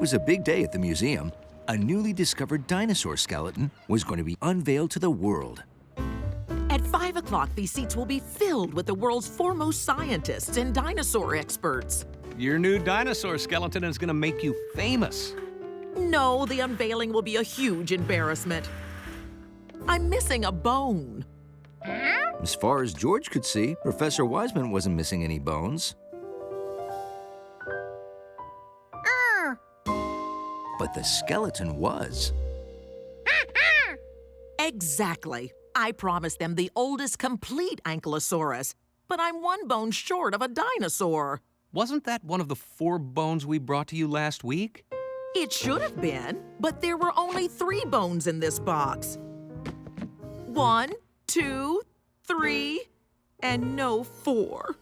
was a big day at the museum. A newly discovered dinosaur skeleton was going to be unveiled to the world. At 5 o'clock, these seats will be filled with the world's foremost scientists and dinosaur experts. Your new dinosaur skeleton is going to make you famous. No, the unveiling will be a huge embarrassment. I'm missing a bone. As far as George could see, Professor Wiseman wasn't missing any bones. But the skeleton was. Exactly. I promised them the oldest complete ankylosaurus, but I'm one bone short of a dinosaur. Wasn't that one of the 4 bones we brought to you last week? It should have been, but there were only 3 bones in this box. 1, 2, 3, and no 4.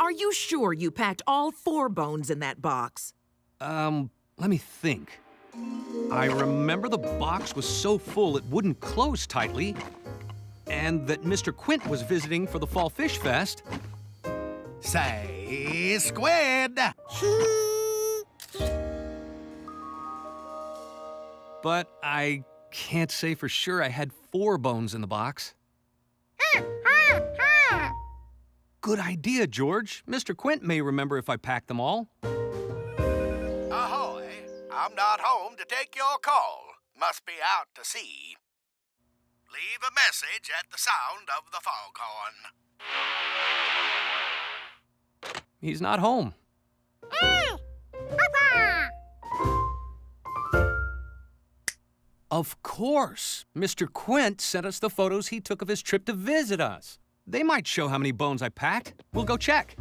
Are you sure you packed all 4 bones in that box? Let me think. I remember the box was so full it wouldn't close tightly, and that Mr. Quint was visiting for the Fall Fish Fest. Say, squid! But I can't say for sure I had 4 bones in the box. Good idea, George. Mr. Quint may remember if I packed them all. Ahoy! I'm not home to take your call. Must be out to sea. Leave a message at the sound of the foghorn. He's not home. Of course. Mr. Quint sent us the photos he took of his trip to visit us. They might show how many bones I packed. We'll go check.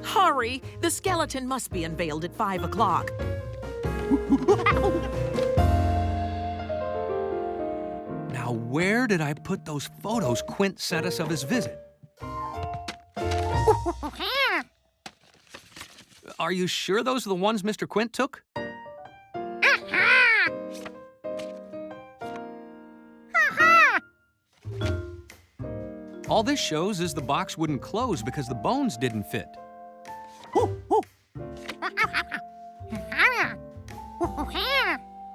Hurry! The skeleton must be unveiled at 5 o'clock. Now, where did I put those photos Quint sent us of his visit? Are you sure those are the ones Mr. Quint took? All this shows is the box wouldn't close because the bones didn't fit.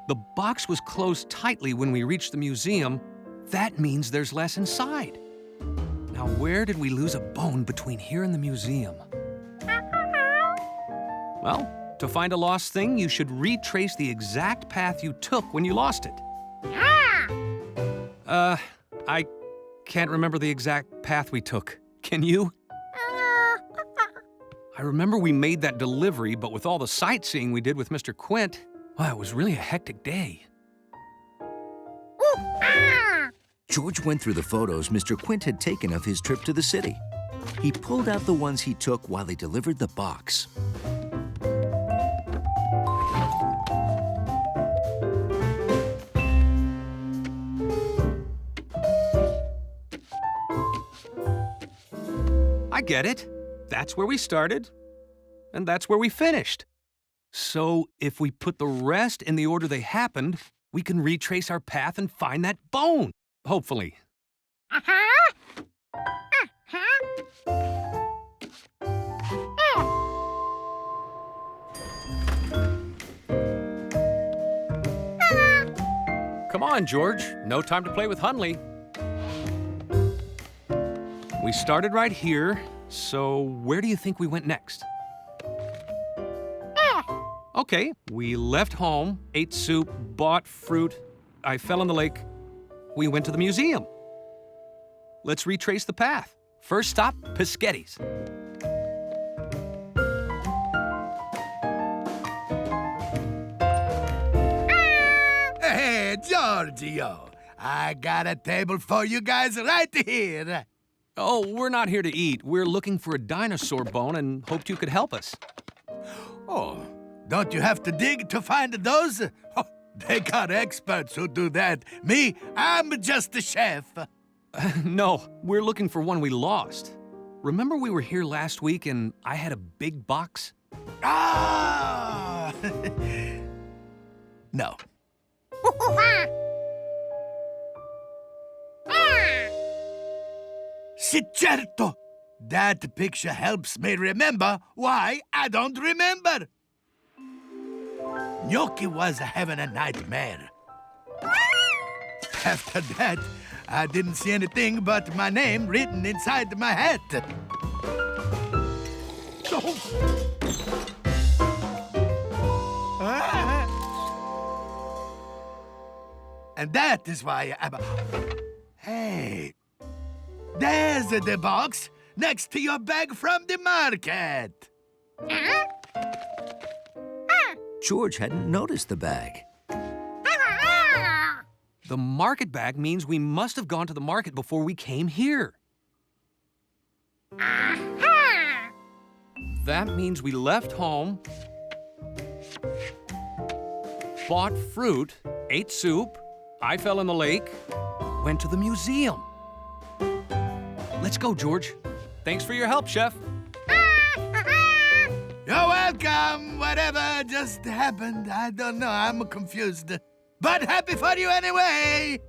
The box was closed tightly when we reached the museum. That means there's less inside. Now, where did we lose a bone between here and the museum? Well, to find a lost thing, you should retrace the exact path you took when you lost it. I can't remember the exact path we took. Can you? I remember we made that delivery, but with all the sightseeing we did with Mr. Quint, well, it was really a hectic day. George went through the photos Mr. Quint had taken of his trip to the city. He pulled out the ones he took while he delivered the box. I get it. That's where we started, and that's where we finished. So if we put the rest in the order they happened, we can retrace our path and find that bone, hopefully. Come on, George. No time to play with Hunley. We started right here, so where do you think we went next? Okay, we left home, ate soup, bought fruit. I fell in the lake. We went to the museum. Let's retrace the path. First stop, Piscetty's. Hey, Giorgio, I got a table for you guys right here. Oh, we're not here to eat. We're looking for a dinosaur bone and hoped you could help us. Oh, don't you have to dig to find those? Oh, they got experts who do that. Me, I'm just a chef. No, we're looking for one we lost. Remember we were here last week and I had a big box? Ah! No. Sì, certo! That picture helps me remember why I don't remember. Gnocchi was having a nightmare. After that, I didn't see anything but my name written inside my hat. And that is why I'm... Hey, there's the box next to your bag from the market. George hadn't noticed the bag. The market bag means we must have gone to the market before we came here. That means we left home, bought fruit, ate soup, I fell in the lake, went to the museum. Let's go, George. Thanks for your help, Chef. You're welcome. Whatever just happened, I don't know. I'm confused. But happy for you anyway.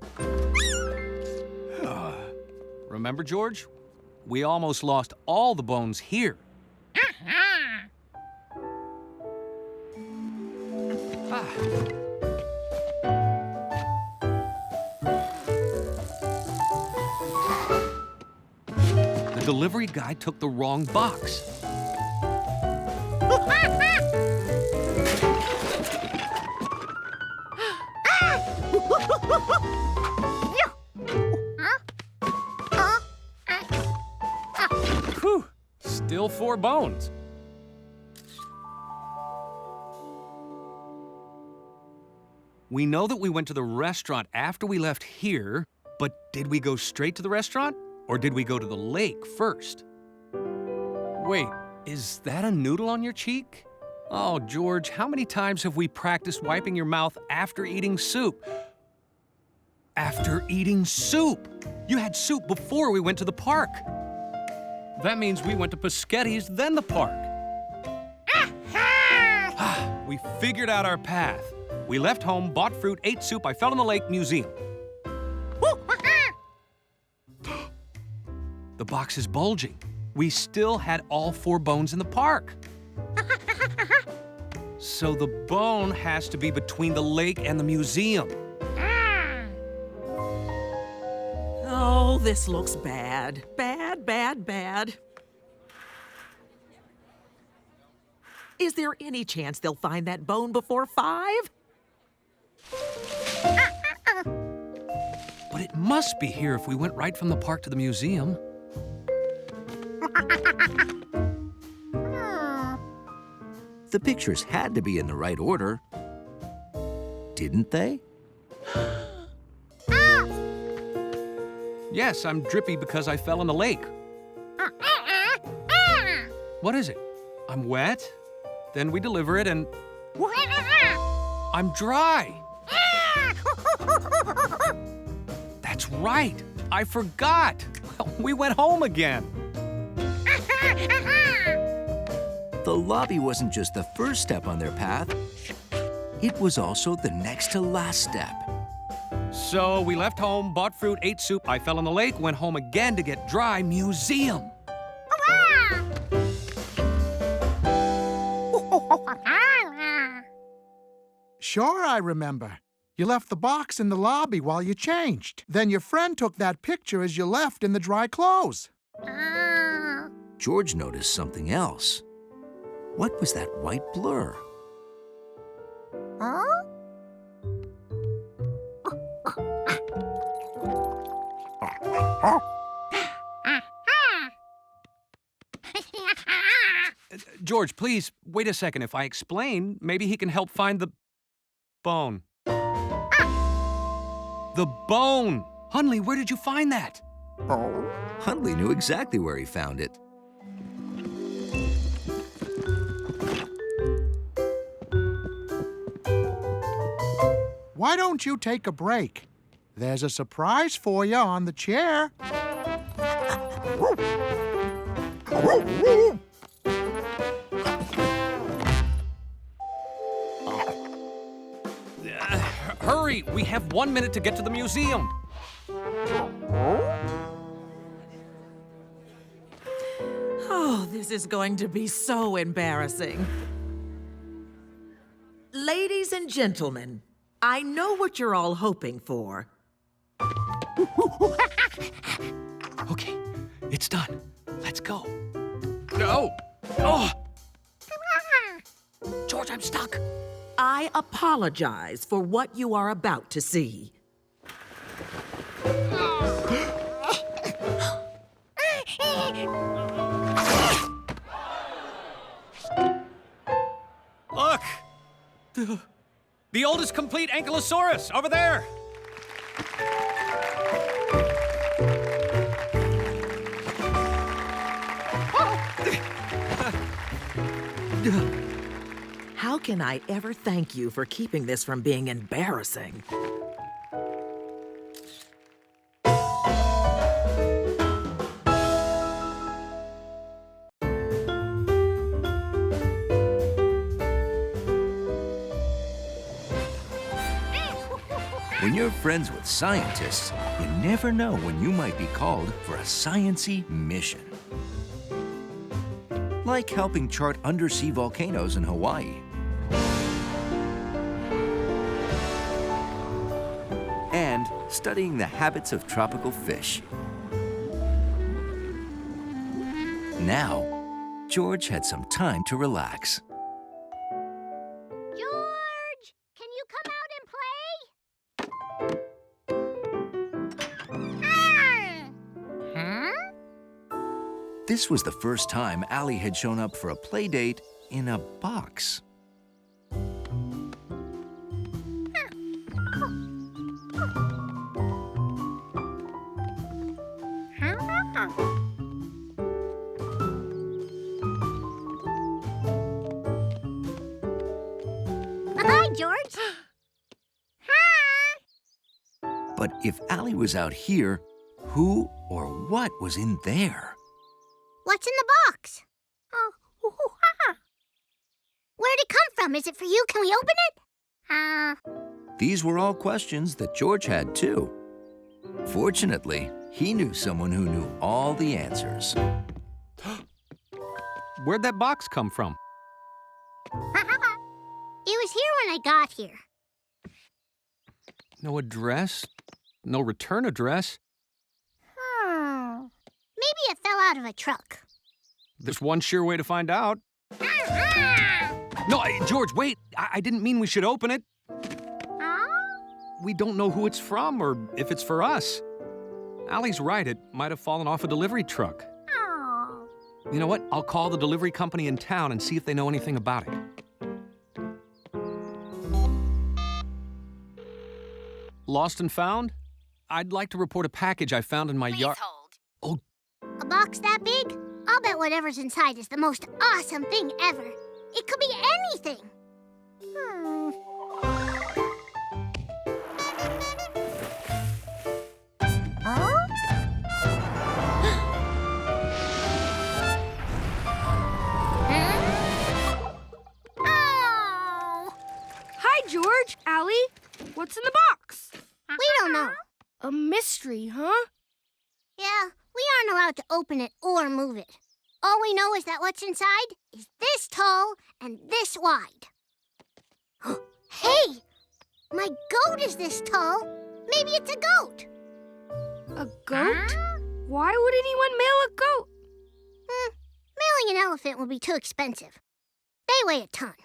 Remember, George? We almost lost all the bones here. The delivery guy took the wrong box. Whew, still 4 bones. We know that we went to the restaurant after we left here, but did we go straight to the restaurant? Or did we go to the lake first? Wait, is that a noodle on your cheek? Oh, George, how many times have we practiced wiping your mouth after eating soup? After eating soup! You had soup before we went to the park. That means we went to Paschetti's, then the park. We figured out our path. We left home, bought fruit, ate soup, I fell in the lake, museum. The box is bulging. We still had all 4 bones in the park. So the bone has to be between the lake and the museum. Oh, this looks bad. Bad, bad, bad. Is there any chance they'll find that bone before 5? But it must be here if we went right from the park to the museum. The pictures had to be in the right order. Didn't they? Yes, I'm drippy because I fell in the lake. What is it? I'm wet? Then we deliver it and... I'm dry. That's right. I forgot. We went home again. The lobby wasn't just the first step on their path. It was also the next to last step. So we left home, bought fruit, ate soup, I fell in the lake, went home again to get dry, museum. Sure, I remember. You left the box in the lobby while you changed. Then your friend took that picture as you left in the dry clothes. George noticed something else. What was that white blur? George, please, wait a second. If I explain, maybe he can help find the bone. The bone! Hunley, where did you find that? Huntley knew exactly where he found it. Why don't you take a break? There's a surprise for you on the chair. Hurry! We have 1 minute to get to the museum. Oh, this is going to be so embarrassing. Ladies and gentlemen, I know what you're all hoping for. Okay, it's done. Let's go. No! Oh! George, I'm stuck. I apologize for what you are about to see. Look! The oldest complete ankylosaurus, over there! How can I ever thank you for keeping this from being embarrassing? When you're friends with scientists, you never know when you might be called for a science-y mission. Like helping chart undersea volcanoes in Hawaii. And studying the habits of tropical fish. Now, George had some time to relax. George, can you come out and play? Huh? This was the first time Allie had shown up for a play date in a box. Bye-bye, George. Hi. But if Allie was out here, who or what was in there? What's in the box? Oh, where'd it come from? Is it for you? Can we open it? These were all questions that George had too. Fortunately, he knew someone who knew all the answers. Where'd that box come from? It was here when I got here. No address? No return address? Maybe it fell out of a truck. There's one sure way to find out. No, George, wait. I didn't mean we should open it. We don't know who it's from or if it's for us. Allie's right. It might have fallen off a delivery truck. Oh. You know what? I'll call the delivery company in town and see if they know anything about it. Lost and found? I'd like to report a package I found in my yard. Hold. A box that big? I'll bet whatever's inside is the most awesome thing ever. It could be anything. Oh! Hi, George, Allie. What's in the box? We don't know. A mystery, huh? Yeah, we aren't allowed to open it or move it. All we know is that what's inside is this tall and this wide. Hey! My goat is this tall. Maybe it's a goat. A goat? Why would anyone mail a goat? Mailing an elephant will be too expensive. They weigh a ton.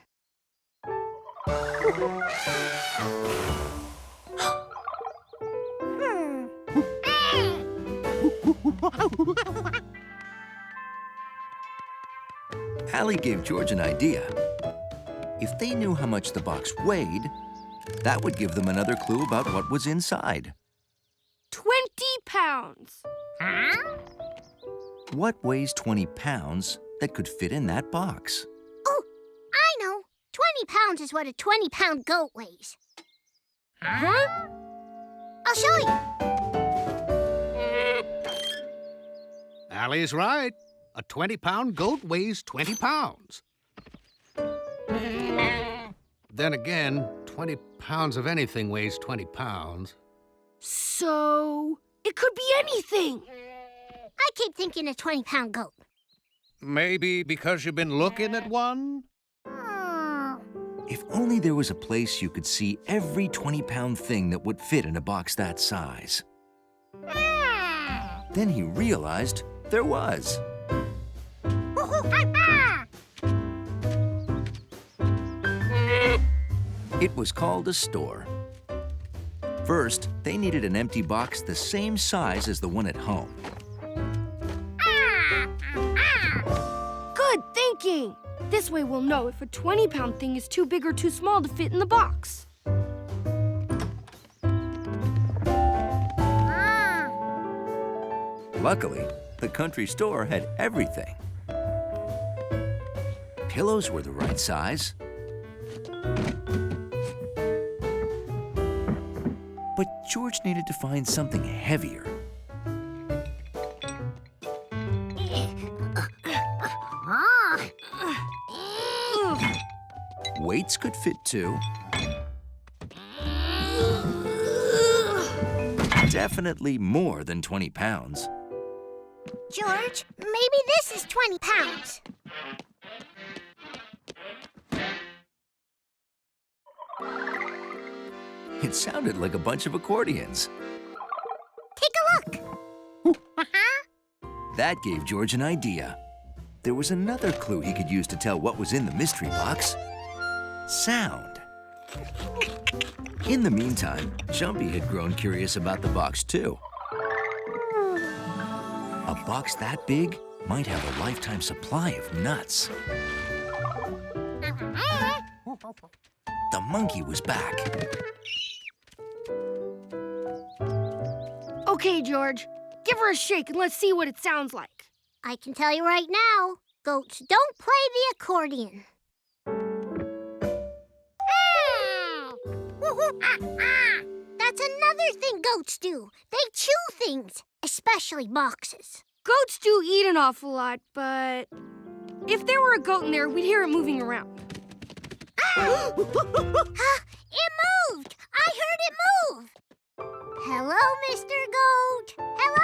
Allie gave George an idea. If they knew how much the box weighed, that would give them another clue about what was inside. 20 pounds. What weighs 20 pounds that could fit in that box? Oh, I know. 20 pounds is what a 20-pound goat weighs. Huh? I'll show you. Allie's right. A 20-pound goat weighs 20 pounds. Then again, 20 pounds of anything weighs 20 pounds. So, it could be anything. I keep thinking a 20-pound goat. Maybe because you've been looking at one? If only there was a place you could see every 20-pound thing that would fit in a box that size. Then he realized there was. It was called a store. First, they needed an empty box the same size as the one at home. Good thinking! This way we'll know if a 20-pound thing is too big or too small to fit in the box. Luckily, the country store had everything. Pillows were the right size. But George needed to find something heavier. Weights could fit too. Definitely more than 20 pounds. George, maybe this is 20 pounds. It sounded like a bunch of accordions. Take a look. That gave George an idea. There was another clue he could use to tell what was in the mystery box. Sound. In the meantime, Jumpy had grown curious about the box too. A box that big might have a lifetime supply of nuts. The monkey was back. Okay, George. Give her a shake and let's see what it sounds like. I can tell you right now, goats don't play the accordion. That's another thing goats do. They chew things, especially boxes. Goats do eat an awful lot, but if there were a goat in there, we'd hear it moving around. It moved! I heard it move! Hello, Mr. Goat! Hello!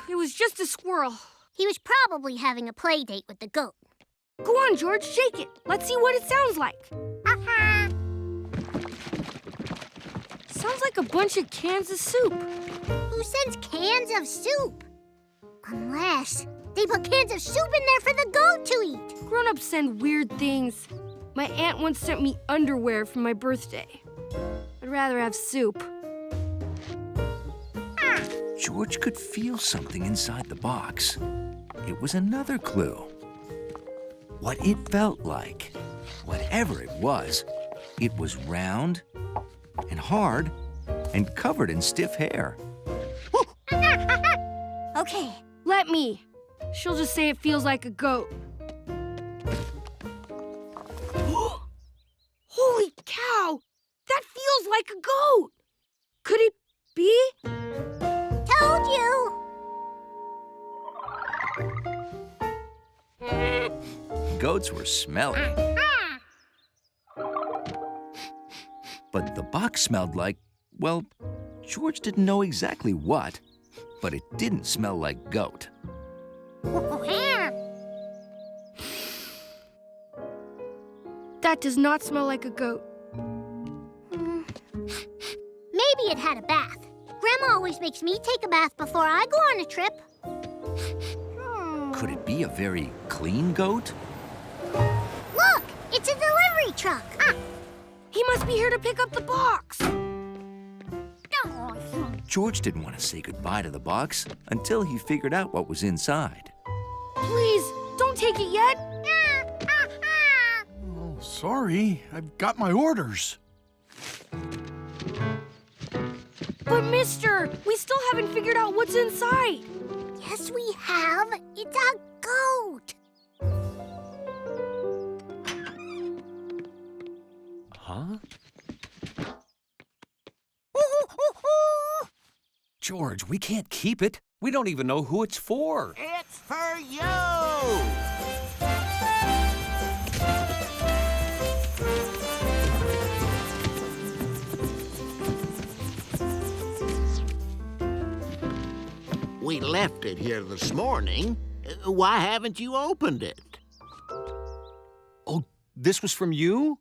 It was just a squirrel. He was probably having a play date with the goat. Go on, George, shake it. Let's see what it sounds like. Sounds like a bunch of cans of soup. Who sends cans of soup? Unless they put cans of soup in there for the goat to eat. Grown-ups send weird things. My aunt once sent me underwear for my birthday. I'd rather have soup. George could feel something inside the box. It was another clue. What it felt like. Whatever it was round and hard and covered in stiff hair. Okay. Let me. She'll just say it feels like a goat. Holy cow! That feels like a goat! Could it be? Told you! Goats were smelly. But the box smelled like, well, George didn't know exactly what, but it didn't smell like goat. That does not smell like a goat. Maybe it had a bath. Grandma always makes me take a bath before I go on a trip. Could it be a very clean goat? Look! It's a delivery truck! He must be here to pick up the box. George didn't want to say goodbye to the box until he figured out what was inside. Please, don't take it yet. Oh, sorry. I've got my orders. But mister, we still haven't figured out what's inside. Yes, we have. It's a goat. Huh? George, we can't keep it. We don't even know who it's for. It's for you! left it here this morning. Why haven't you opened it? Oh, this was from you?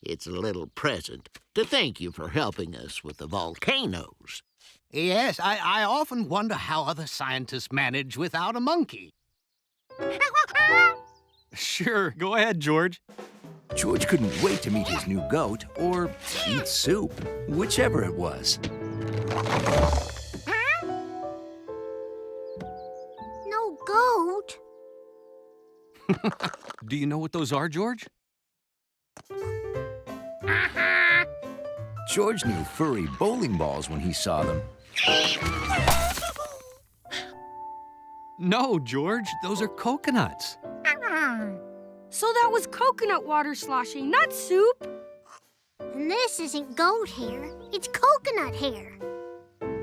It's a little present to thank you for helping us with the volcanoes. Yes, I often wonder how other scientists manage without a monkey. Sure, go ahead, George. George couldn't wait to meet his new goat or eat soup, whichever it was. No goat. Do you know what those are, George? George knew furry bowling balls when he saw them. No, George, those are coconuts. So that was coconut water sloshing, not soup. And this isn't goat hair, it's coconut hair.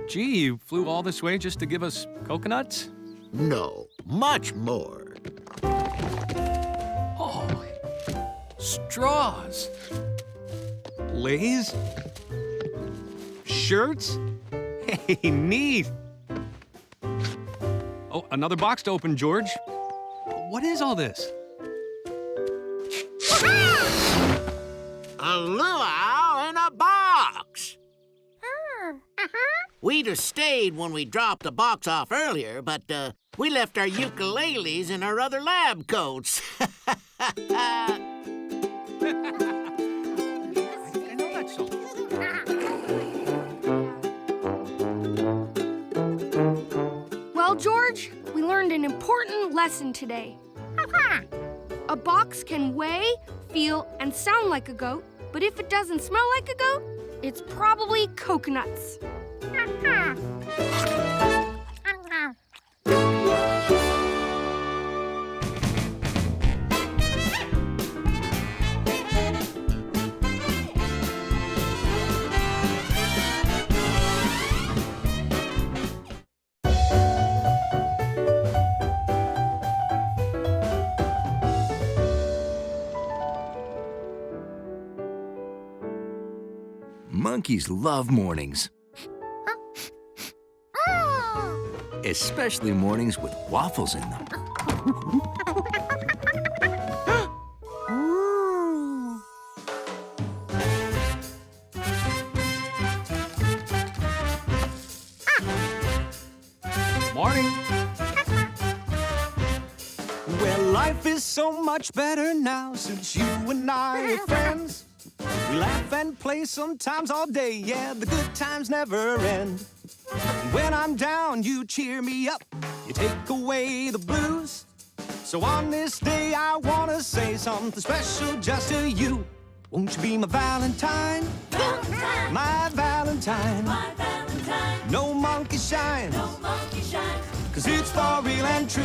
Gee, you flew all this way just to give us coconuts? No, much more. Oh, straws. Lays? Shirts? Hey, neat. Oh, another box to open, George. What is all this? A luau in a box! We'd have stayed when we dropped the box off earlier, but we left our ukuleles in our other lab coats. I know that song. Well, George, we learned an important lesson today. A box can weigh, feel, and sound like a goat, but if it doesn't smell like a goat, it's probably coconuts. Monkeys love mornings, especially mornings with waffles in them. Morning. Well, life is so much better now since you and I are friends. We laugh and play sometimes all day, yeah, the good times never end. And when I'm down, you cheer me up, you take away the blues. So on this day, I wanna say something special just to you. Won't you be my Valentine? Valentine, My Valentine. my Valentine, No monkey shines, no monkey shines. 'cause it's for real and true.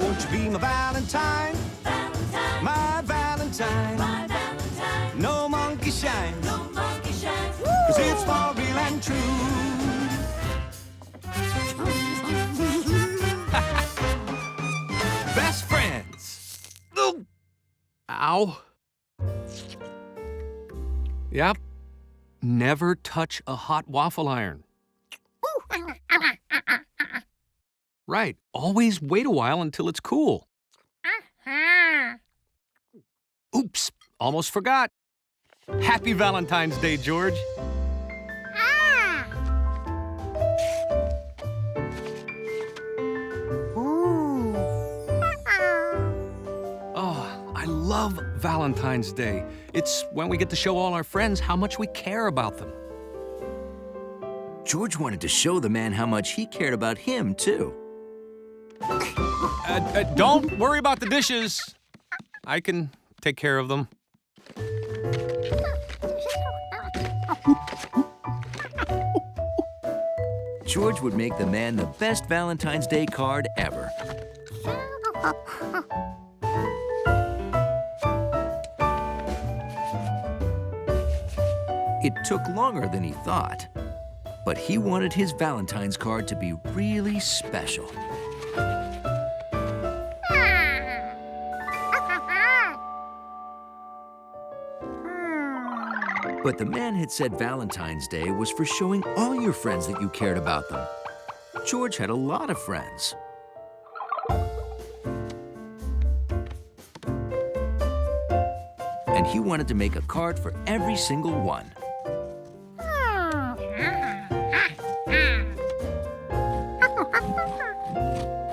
Won't you be my Valentine? Valentine, My Valentine. my Valentine, No monkey shines, no monkey shines. 'cause it's for real and true. Best friends. Ooh. Ow. Yep. Never touch a hot waffle iron. Right. Always wait a while until it's cool. Oops. Almost forgot. Happy Valentine's Day, George. Oh, I love Valentine's Day. It's when we get to show all our friends how much we care about them. George wanted to show the man how much he cared about him, too. Don't worry about the dishes. I can take care of them. George would make the man the best Valentine's Day card ever. It took longer than he thought, but he wanted his Valentine's card to be really special. But the man had said Valentine's Day was for showing all your friends that you cared about them. George had a lot of friends. And he wanted to make a card for every single one.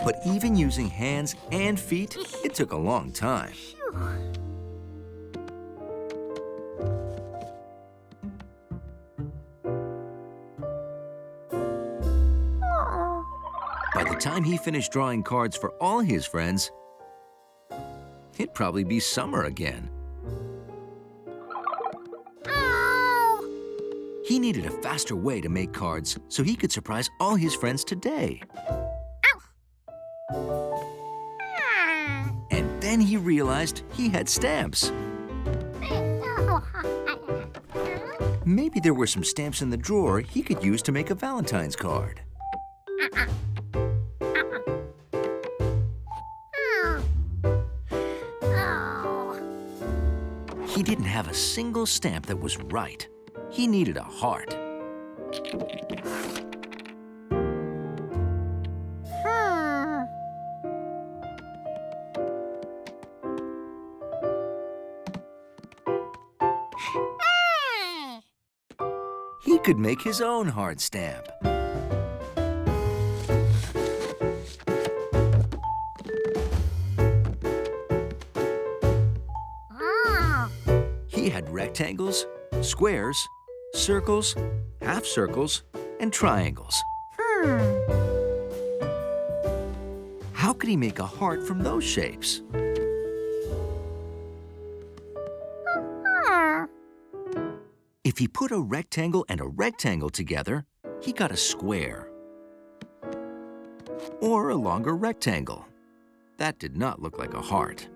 But even using hands and feet, it took a long time. By the time he finished drawing cards for all his friends, it'd probably be summer again. He needed a faster way to make cards so he could surprise all his friends today. And then he realized he had stamps. Maybe there were some stamps in the drawer he could use to make a Valentine's card. He didn't have a single stamp that was right. He needed a heart. He could make his own heart stamp. He had rectangles, squares, circles, half circles, and triangles. How could he make a heart from those shapes? If he put a rectangle and a rectangle together, he got a square. Or a longer rectangle. That did not look like a heart.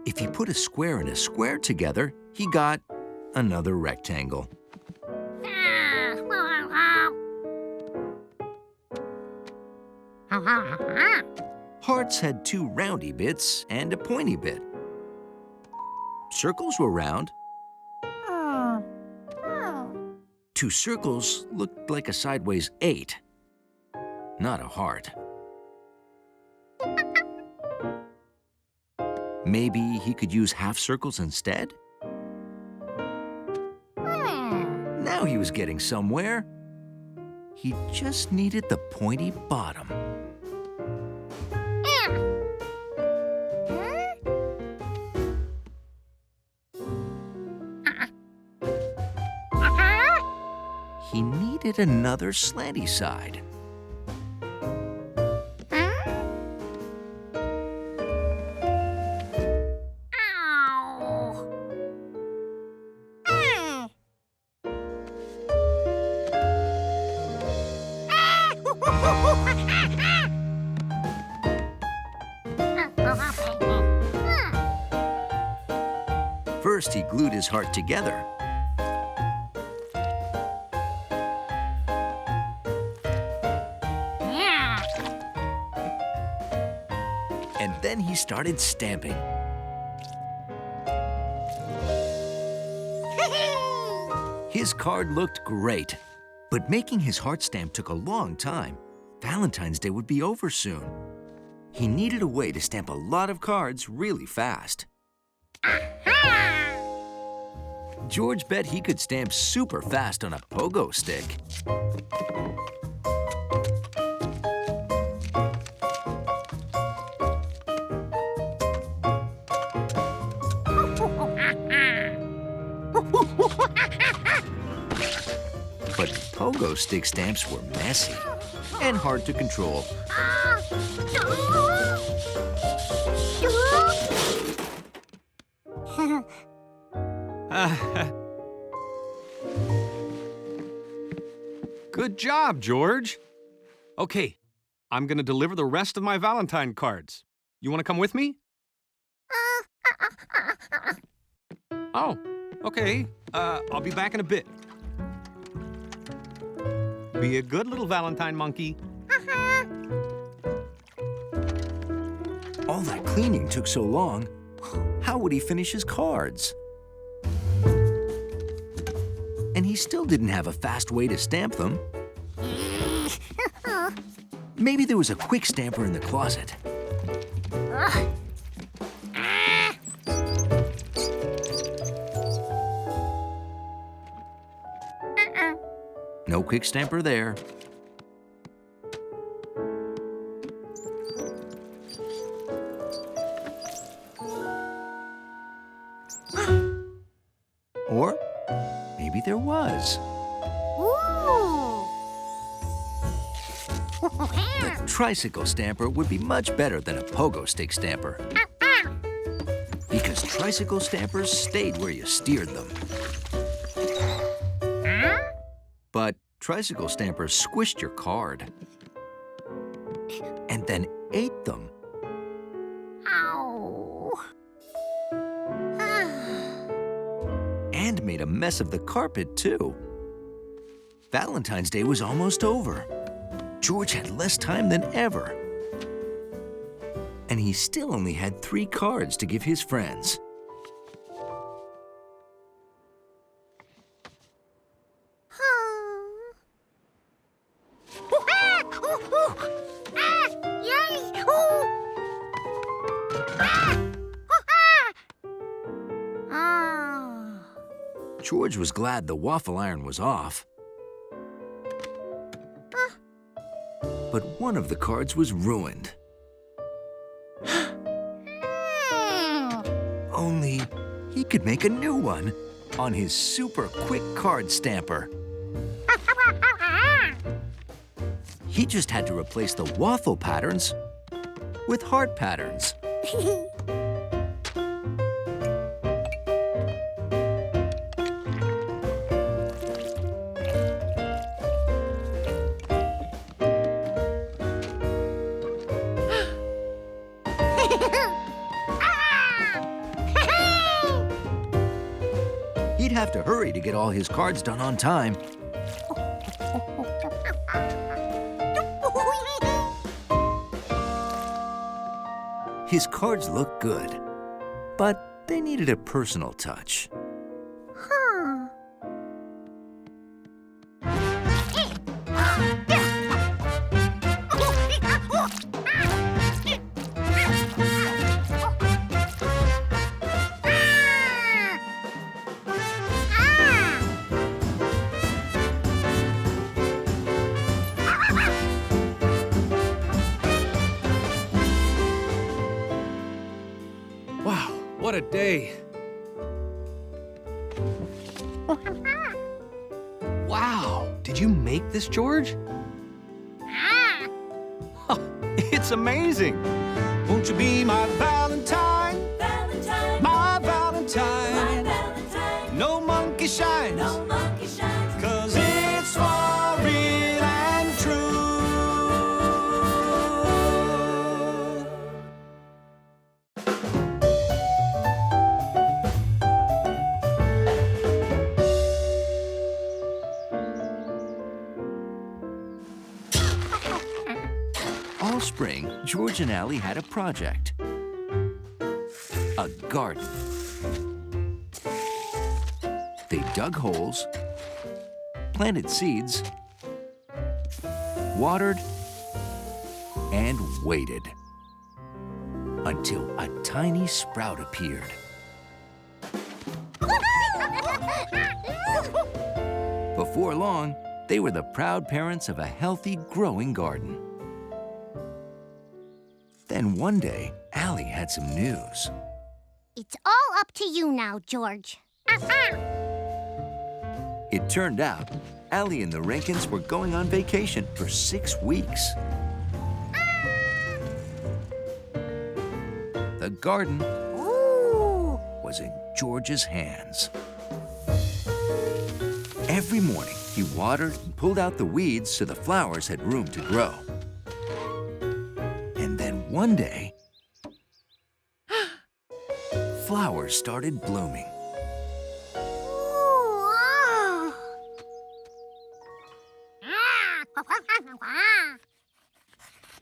If he put a square and a square together, he got another rectangle. Hearts had two roundy bits and a pointy bit. Circles were round. Two circles looked like a sideways 8, not a heart. Maybe he could use half circles instead? Now he was getting somewhere. He just needed the pointy bottom. He needed another slanty side. First, he glued his heart together. And then he started stamping. His card looked great, but making his heart stamp took a long time. Valentine's Day would be over soon. He needed a way to stamp a lot of cards really fast. George bet he could stamp super fast on a pogo stick. But pogo stick stamps were messy and hard to control. Good job, George. Okay, I'm gonna deliver the rest of my Valentine cards. You wanna come with me? Oh, okay. I'll be back in a bit. Be a good little Valentine monkey. All that cleaning took so long. How would he finish his cards? And he still didn't have a fast way to stamp them. Maybe there was a quick stamper in the closet. No quick stamper there. Or maybe there was. Ooh. The tricycle stamper would be much better than a pogo stick stamper. Because tricycle stampers stayed where you steered them. But tricycle stampers squished your card and then ate them. Ow. And made a mess of the carpet, too. Valentine's Day was almost over. George had less time than ever. And he still only had 3 cards to give his friends. George was glad the waffle iron was off. But one of the cards was ruined. Only he could make a new one on his super quick card stamper. He just had to replace the waffle patterns with heart patterns. He'd have to hurry to get all his cards done on time. His cards looked good, but they needed a personal touch. Wow, what a day. Wow, did you make this, George? It's amazing. Won't you be my Valentine? Valentine, My my Valentine. Valentine, No monkey shines. no monkey shines. 'Cause it's for real and true. All spring, George and Allie had a project. A garden. They dug holes, planted seeds, watered, and waited until a tiny sprout appeared. Before long, they were the proud parents of a healthy, growing garden. Then one day, Allie had some news. It's all up to you now, George. It turned out, Allie and the Rankins were going on vacation for 6 weeks. The garden Ooh. was in George's hands. Every morning, he watered and pulled out the weeds so the flowers had room to grow. And then one day, flowers started blooming. Ooh, ah.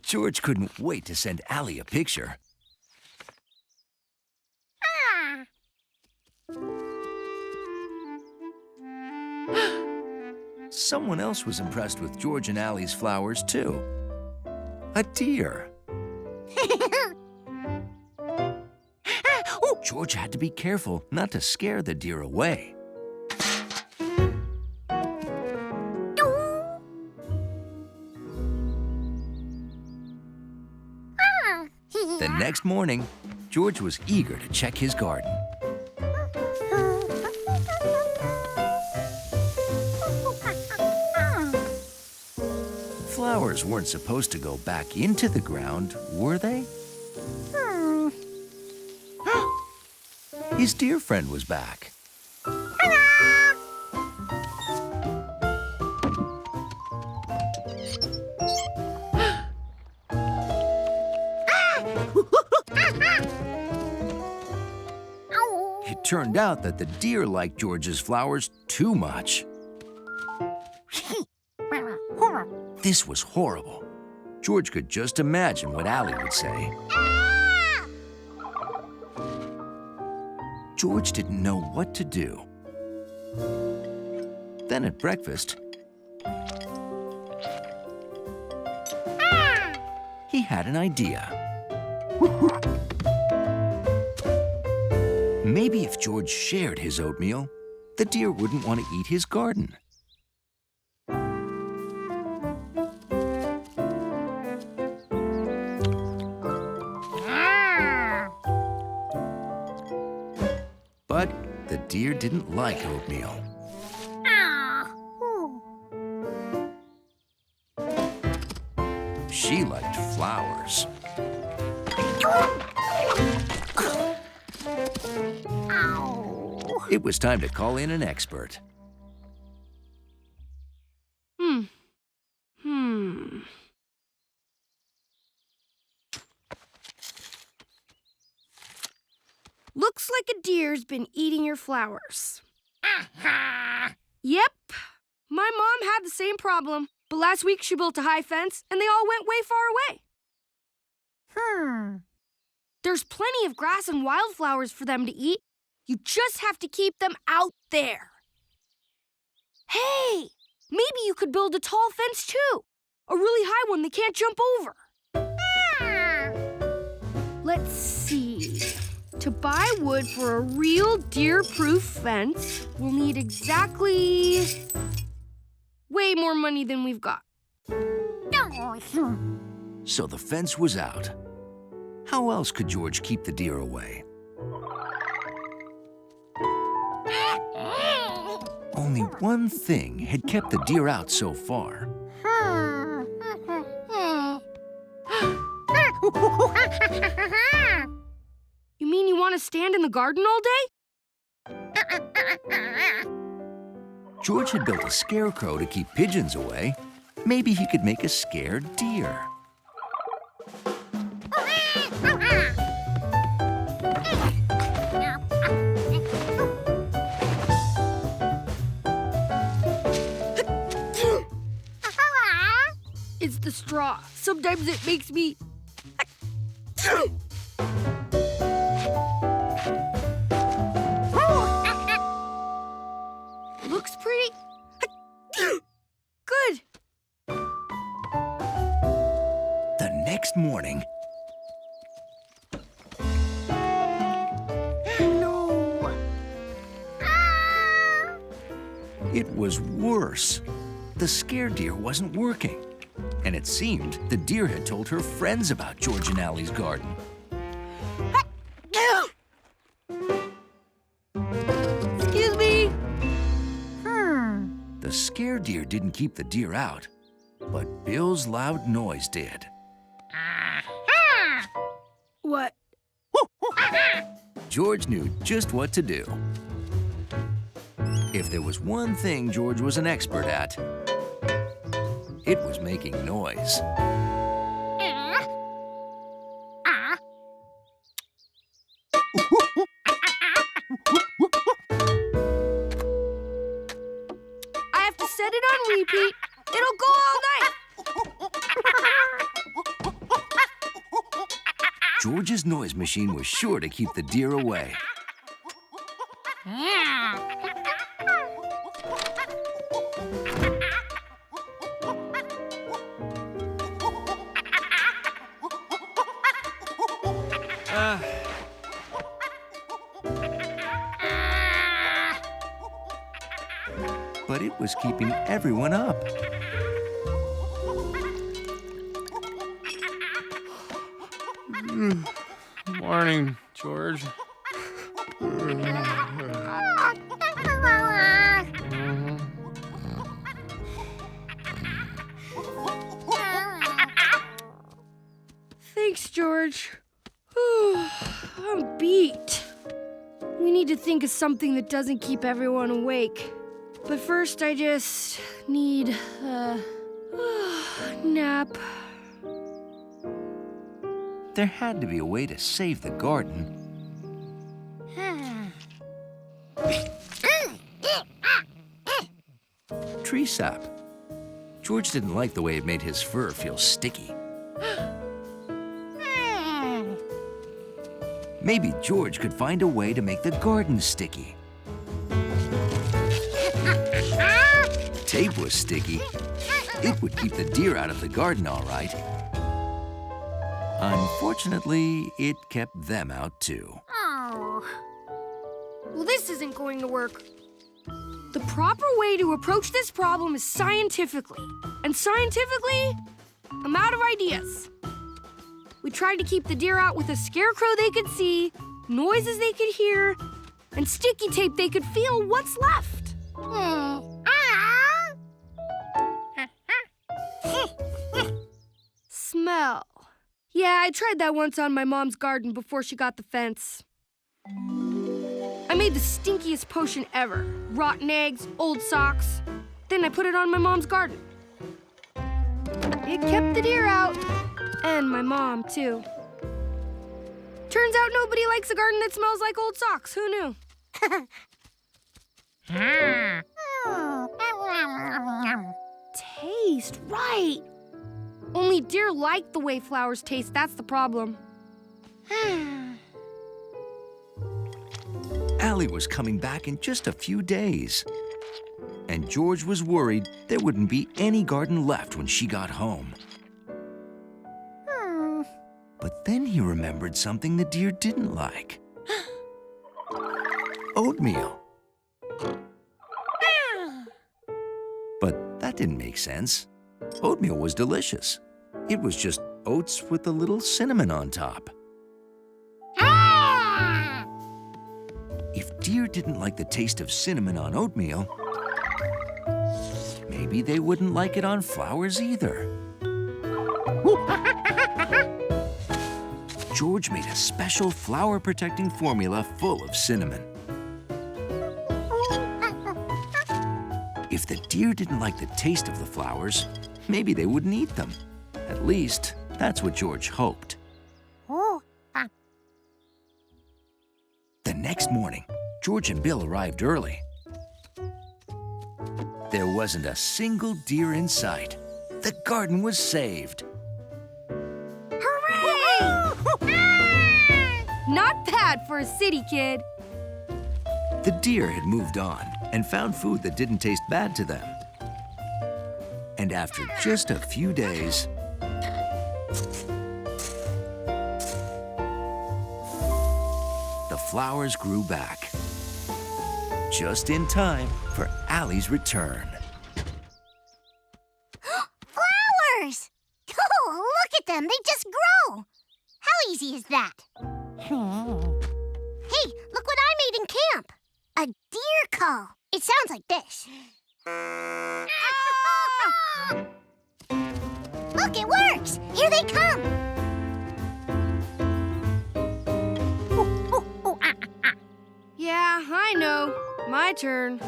George couldn't wait to send Allie a picture. someone else was impressed with George and Allie's flowers, too. A deer. George had to be careful not to scare the deer away. The next morning, George was eager to check his garden. Flowers weren't supposed to go back into the ground, were they? His deer friend was back. It turned out that the deer liked George's flowers too much. This was horrible. George could just imagine what Allie would say. George didn't know what to do. Then at breakfast, he had an idea. Maybe if George shared his oatmeal, the deer wouldn't want to eat his garden. But the deer didn't like oatmeal. She liked flowers. It was time to call in an expert. Looks like a deer's been eating your flowers. Yep. My mom had the same problem, but last week she built a high fence and they all went way far away. There's plenty of grass and wildflowers for them to eat. You just have to keep them out there. Hey, maybe you could build a tall fence too. A really high one they can't jump over. Let's see. To buy wood for a real deer-proof fence, we'll need exactly way more money than we've got. So the fence was out. How else could George keep the deer away? Only one thing had kept the deer out so far. You mean you want to stand in the garden all day? George had built a scarecrow to keep pigeons away. Maybe he could make a scared deer. It's the straw. Sometimes it makes me... Looks pretty... Good. The next morning... No. It was worse. The scare deer wasn't working. And it seemed the deer had told her friends about George and Allie's garden. Excuse me. The scare deer didn't keep the deer out, but Bill's loud noise did. What? George knew just what to do. If there was one thing George was an expert at, it was making noise. I have to set it on repeat. It'll go all night. George's noise machine was sure to keep the deer away. but it was keeping everyone up. Morning, George. Thanks, George. I'm beat. We need to think of something that doesn't keep everyone awake. But first, I just need a nap. There had to be a way to save the garden. Tree sap. George didn't like the way it made his fur feel sticky. Maybe George could find a way to make the garden sticky. Tape was sticky. It would keep the deer out of the garden all right. Unfortunately, it kept them out too. Well, this isn't going to work. The proper way to approach this problem is scientifically. And scientifically, I'm out of ideas. We tried to keep the deer out with a scarecrow they could see, noises they could hear, and sticky tape they could feel. What's left? Smell. Yeah, I tried that once on my mom's garden before she got the fence. I made the stinkiest potion ever. Rotten eggs, old socks. Then I put it on my mom's garden. It kept the deer out. And my mom, too. Turns out nobody likes a garden that smells like old socks. Who knew? Taste, right. Only deer like the way flowers taste. That's the problem. Allie was coming back in just a few days. And George was worried there wouldn't be any garden left when she got home. But then he remembered something the deer didn't like. Oatmeal. But that didn't make sense. Oatmeal was delicious. It was just oats with a little cinnamon on top. If deer didn't like the taste of cinnamon on oatmeal, maybe they wouldn't like it on flowers either. George made a special flower-protecting formula full of cinnamon. If the deer didn't like the taste of the flowers, maybe they wouldn't eat them. At least, that's what George hoped. The next morning, George and Bill arrived early. There wasn't a single deer in sight. The garden was saved. Not bad for a city kid. The deer had moved on and found food that didn't taste bad to them. And after just a few days, the flowers grew back. Just in time for Allie's return. Flowers! Oh, look at them. They just grow. How easy is that? Hey, look what I made in camp. A deer call. It sounds like this. Look, it works. Here they come. Yeah, I know. My turn.